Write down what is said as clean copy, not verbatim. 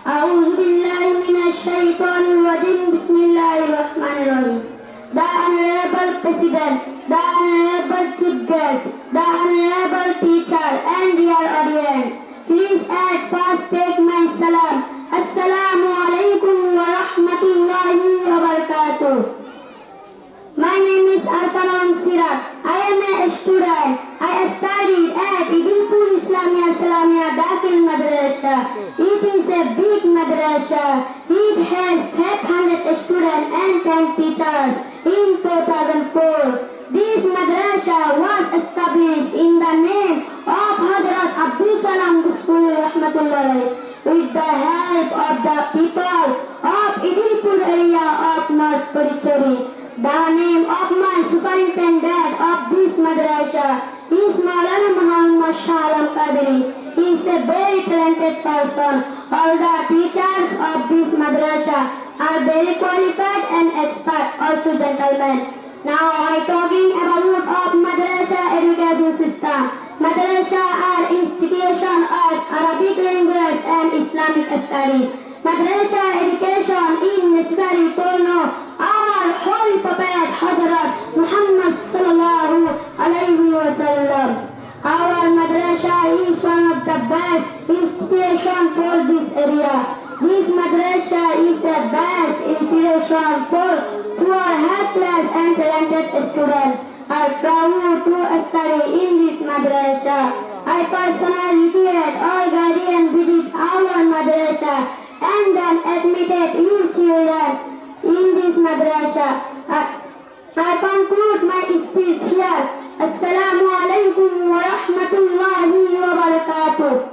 أعوذ بالله من الشيطان الرجيم بسم الله الرحمن الرحيم. The Honorable President, the Honorable Chief Guest, the Honorable Teacher and dear audience, please at first take my salam. Assalamu alaikum wa rahmatullahi wa barakatuh. My name is Arkanon Sirat. I am a student. I studied at Idilpur Islamia Salamia Dakil Madrasa. It is a big madrasa. It has 500 students and 10 teachers in 2004. This madrasa was established in the name of Hazrat Abdul Salam Busuri Rahmatullahi with the help of the people of Idilpur area of North Purichari. The name of my superintendent of this madrasa is Maulana Muhammad Shalam Qadri. He is a very talented person. All the teachers of this madrasa are very qualified and expert, also gentlemen. Now I talking about of madrasa education system. Madrasa are institution of Arabic language and Islamic studies. Madrasa education is necessary to know our holy prophet Hazrat Muhammad sallallahu alaihi wasallam. Our madrasa is one of the best institution for this area. This madrasa is a best institution for poor, helpless and talented students. I am proud to study in this madrasa. I personally request all guardians visit our madrasa and then admitted your children in this madrasa. I conclude my speech here. Assalamu alaikum wa rahmatullahi wa barakatuh.